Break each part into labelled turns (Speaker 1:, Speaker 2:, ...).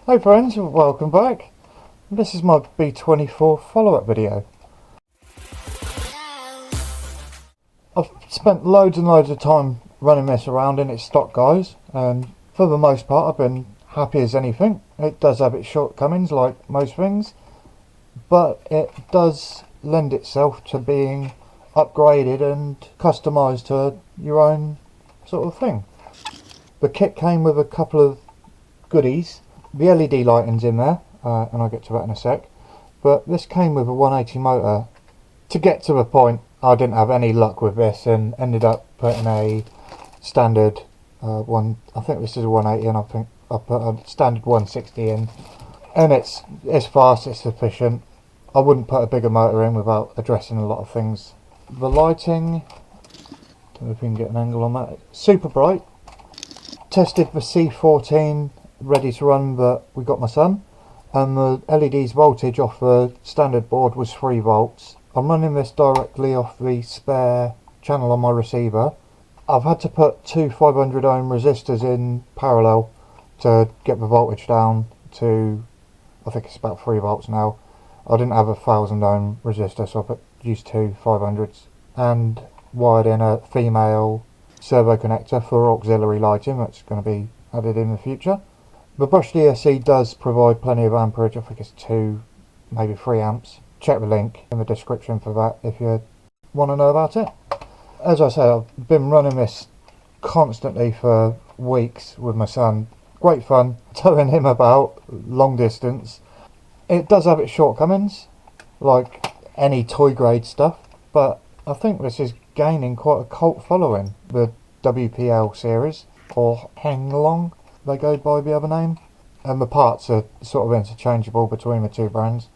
Speaker 1: Hi friends, welcome back. This is my B24 follow-up video. I've spent loads and loads of time running this around in its stock guise, and for the most part I've been happy as anything. It does have its shortcomings like most things, but it does lend itself to being upgraded and customised to your own sort of thing. The kit came with a couple of goodies. The LED lighting's in there, and I'll get to that in a sec, but this came with a 180 motor. To get to the point, I didn't have any luck with this and ended up putting a standard I think this is a 180, and I think I put a standard 160 in, and it's fast, it's sufficient. I wouldn't put a bigger motor in without addressing a lot of things. The lighting, don't know if you can get an angle on that, super bright. Tested the C14 ready to run, but we got my son, and the LED's voltage off the standard board was 3 volts. I'm running this directly off the spare channel on my receiver. I've had to put 2 500 ohm resistors in parallel to get the voltage down to, I think it's about 3 volts now. I didn't have a 1000 ohm resistor, so I used 2 500s and wired in a female servo connector for auxiliary lighting that's going to be added in the future. The brushed ESC does provide plenty of amperage. I think it's 2, maybe 3 amps. Check the link in the description for that if you want to know about it. As I said, I've been running this constantly for weeks with my son. Great fun towing him about long distance. It does have its shortcomings, like any toy grade stuff, but I think this is gaining quite a cult following. The WPL series, or Hang Long, they go by the other name, and the parts are sort of interchangeable between the two brands.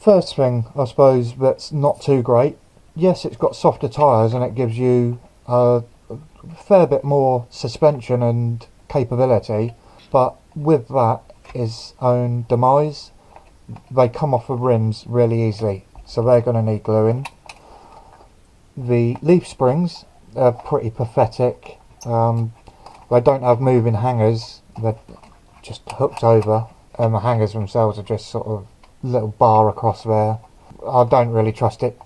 Speaker 1: First thing, I suppose, that's not too great, yes, it's got softer tyres and it gives you a fair bit more suspension and capability, but with that is own demise. They come off the rims really easily, so they're going to need gluing. The leaf springs are pretty pathetic. They don't have moving hangers, they're just hooked over, and the hangers themselves are just sort of little bar across there. I don't really trust it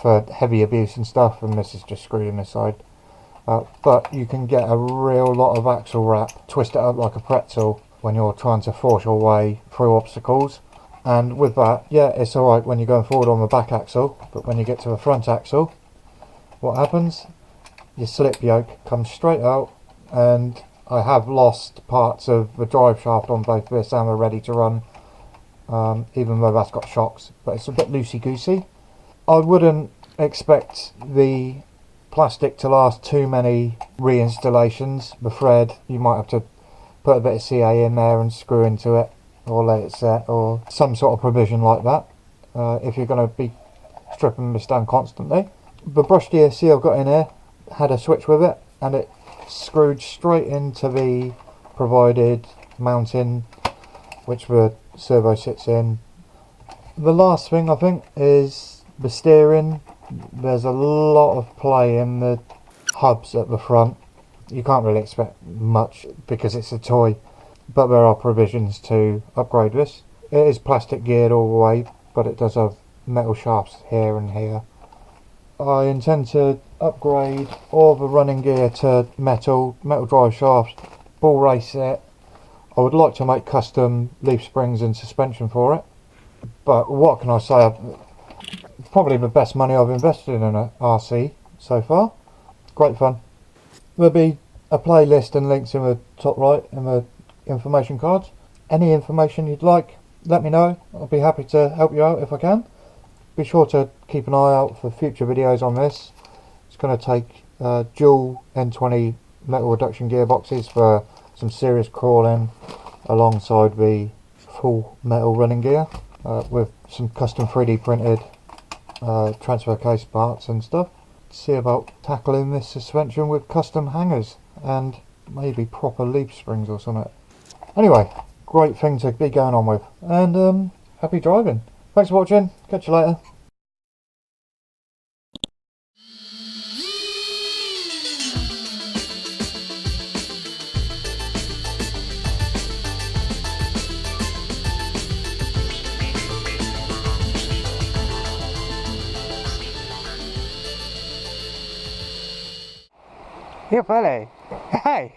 Speaker 1: for heavy abuse and stuff, and this is just screwed in the side. But you can get a real lot of axle wrap, twist it up like a pretzel when you're trying to force your way through obstacles. And with that, yeah, it's alright when you're going forward on the back axle, but when you get to the front axle, what happens? Your slip yoke comes straight out, and I have lost parts of the drive shaft on both this and the ready to run, even though that's got shocks, but it's a bit loosey-goosey. I wouldn't expect the plastic to last too many reinstallations. The thread, you might have to put a bit of CA in there and screw into it, or let it set, or some sort of provision like that, if you're going to be stripping this down constantly. The brushed ESC I've got in here had a switch with it, and it screwed straight into the provided mounting which the servo sits in. The last thing I think is the steering. There's a lot of play in the hubs at the front. You can't really expect much because it's a toy, but there are provisions to upgrade this. It is plastic geared all the way, but it does have metal shafts here and here. I intend to upgrade all the running gear to metal drive shafts, ball race it. I would like to make custom leaf springs and suspension for it, but what can I say? Probably the best money I've invested in an RC so far. Great fun. There'll be a playlist and links in the top right in the information cards. Any information you'd like, let me know. I'll be happy to help you out if I can. Be sure to keep an eye out for future videos on this. It's going to take dual N20 metal reduction gearboxes for some serious crawling, alongside the full metal running gear, with some custom 3D printed transfer case parts and stuff. See about tackling this suspension with custom hangers and maybe proper leaf springs or something. Anyway, great thing to be going on with, and happy driving. Thanks for watching, catch you later.
Speaker 2: Yeah, buddy. Hey.